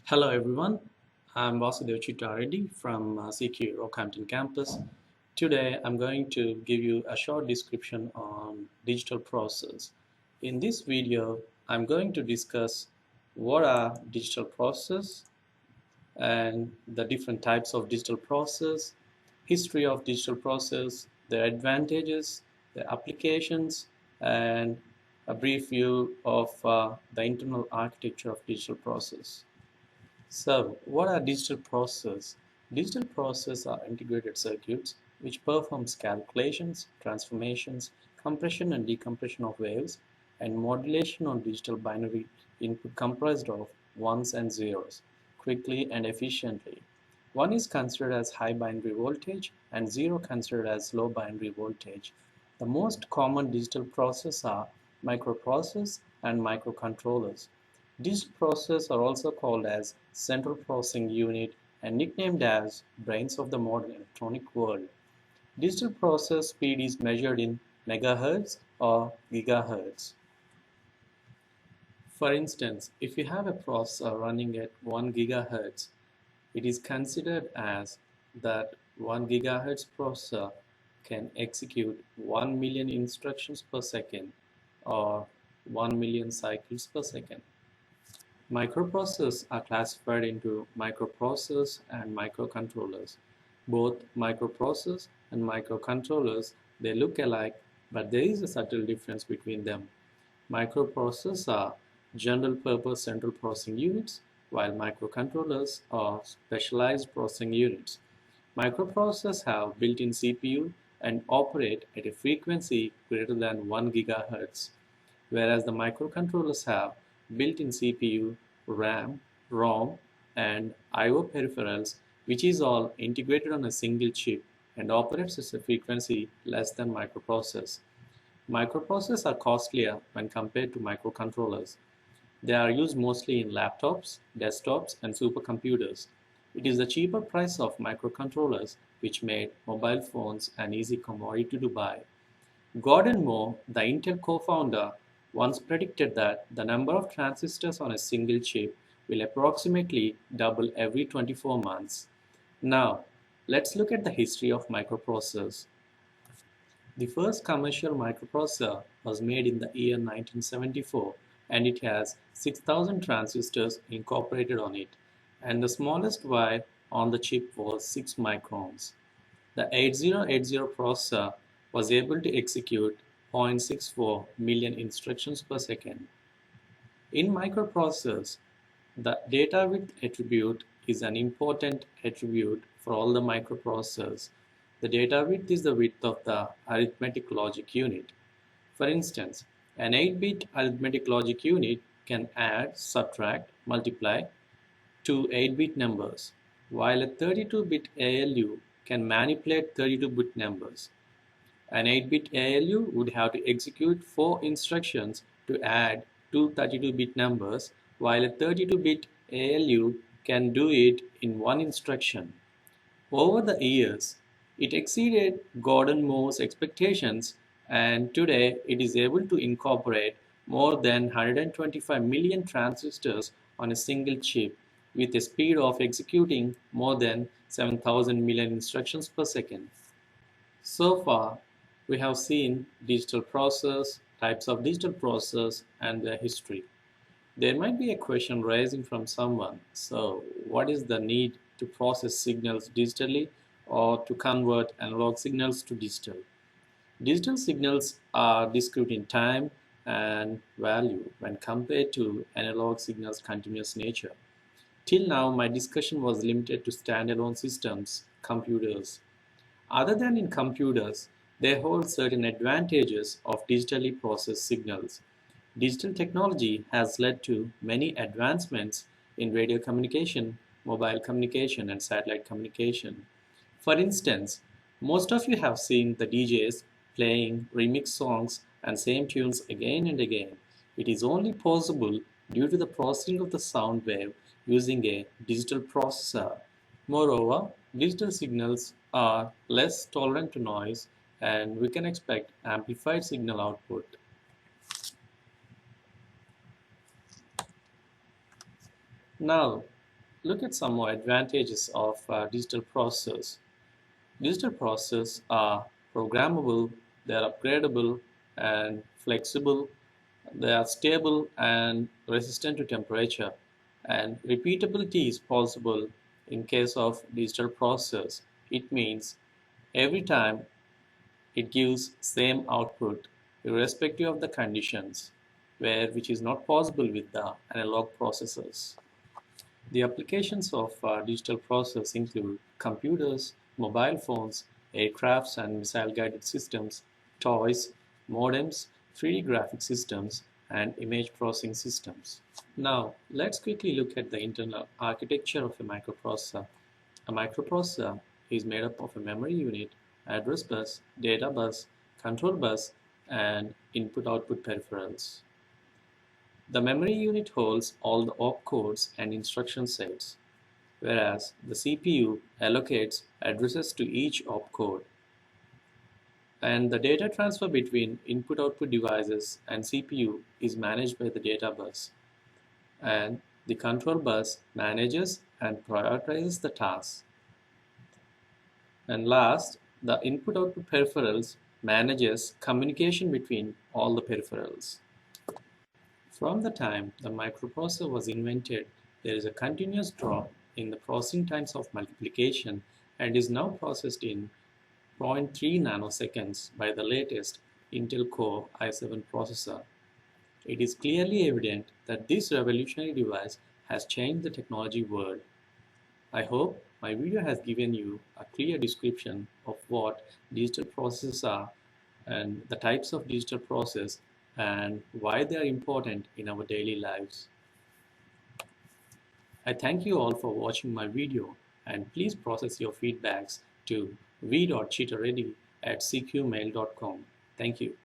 Hello everyone, I'm Vasudev Chittaredi from CQ Rockhampton campus. Today I'm going to give you a short description on digital process. In this video, I'm going to discuss what are digital process and the different types of digital process, history of digital process, their advantages, their applications, and a brief view of the internal architecture of digital process. So, what are digital processes? Digital processes are integrated circuits which performs calculations, transformations, compression and decompression of waves, and modulation on digital binary input comprised of ones and zeros, quickly and efficiently. One is considered as high binary voltage and zero considered as low binary voltage. The most common digital processes are microprocessors and microcontrollers. These processes are also called as central processing unit and nicknamed as brains of the modern electronic world. Digital process speed is measured in megahertz or gigahertz. For instance, if you have a processor running at 1 gigahertz, it is considered as that 1 gigahertz processor can execute 1 million instructions per second or 1 million cycles per second. Microprocessors are classified into microprocessors and microcontrollers. Both microprocessors and microcontrollers, they look alike, but there is a subtle difference between them. Microprocessors are general purpose central processing units, while microcontrollers are specialized processing units. Microprocessors have built-in CPU and operate at a frequency greater than 1 GHz, whereas the microcontrollers have built-in CPU, RAM, ROM, and I/O peripherals, which is all integrated on a single chip and operates at a frequency less than microprocessors. Microprocessors are costlier when compared to microcontrollers. They are used mostly in laptops, desktops, and supercomputers. It is the cheaper price of microcontrollers which made mobile phones an easy commodity to buy. Gordon Moore, the Intel co-founder, once predicted that the number of transistors on a single chip will approximately double every 24 months. Now, let's look at the history of microprocessors. The first commercial microprocessor was made in the year 1974 and it has 6,000 transistors incorporated on it, and the smallest wire on the chip was 6 microns. The 8080 processor was able to execute 0.64 million instructions per second. In microprocessors, the data width attribute is an important attribute for all the microprocessors. The data width is the width of the arithmetic logic unit. For instance, an 8-bit arithmetic logic unit can add, subtract, multiply to 8-bit numbers, while a 32-bit ALU can manipulate 32-bit numbers. An 8-bit ALU would have to execute 4 instructions to add two 32-bit numbers, while a 32-bit ALU can do it in one instruction. Over the years, it exceeded Gordon Moore's expectations, and today it is able to incorporate more than 125 million transistors on a single chip with a speed of executing more than 7,000 million instructions per second. So far, we have seen digital process, types of digital process, and their history. There might be a question rising from someone. So, what is the need to process signals digitally or to convert analog signals to digital? Digital signals are discrete in time and value when compared to analog signals' continuous nature. Till now, my discussion was limited to standalone systems, computers. Other than in computers, they hold certain advantages of digitally processed signals. Digital technology has led to many advancements in radio communication, mobile communication, and satellite communication. For instance, most of you have seen the DJs playing remix songs and same tunes again and again. It is only possible due to the processing of the sound wave using a digital processor. Moreover, digital signals are less tolerant to noise and we can expect amplified signal output. Now, look at some more advantages of digital processors. Digital processors are programmable, they are upgradable and flexible, they are stable and resistant to temperature, and repeatability is possible in case of digital processors. It means every time it gives same output irrespective of the conditions, which is not possible with the analog processors. The applications of digital process include computers, mobile phones, aircrafts and missile-guided systems, toys, modems, 3D graphic systems, and image processing systems. Now, let's quickly look at the internal architecture of a microprocessor. A microprocessor is made up of a memory unit, address bus, data bus, control bus, and input-output peripherals. The memory unit holds all the opcodes and instruction sets, whereas the CPU allocates addresses to each opcode. And the data transfer between input-output devices and CPU is managed by the data bus. And the control bus manages and prioritizes the tasks. And last, the input-output peripherals manages communication between all the peripherals. From the time the microprocessor was invented, there is a continuous drop in the processing times of multiplication and is now processed in 0.3 nanoseconds by the latest Intel Core i7 processor. It is clearly evident that this revolutionary device has changed the technology world. I hope my video has given you a clear description of what digital processors are and the types of digital process and why they are important in our daily lives. I thank you all for watching my video, and please process your feedbacks to v.cheetareddy@cqmail.com. Thank you.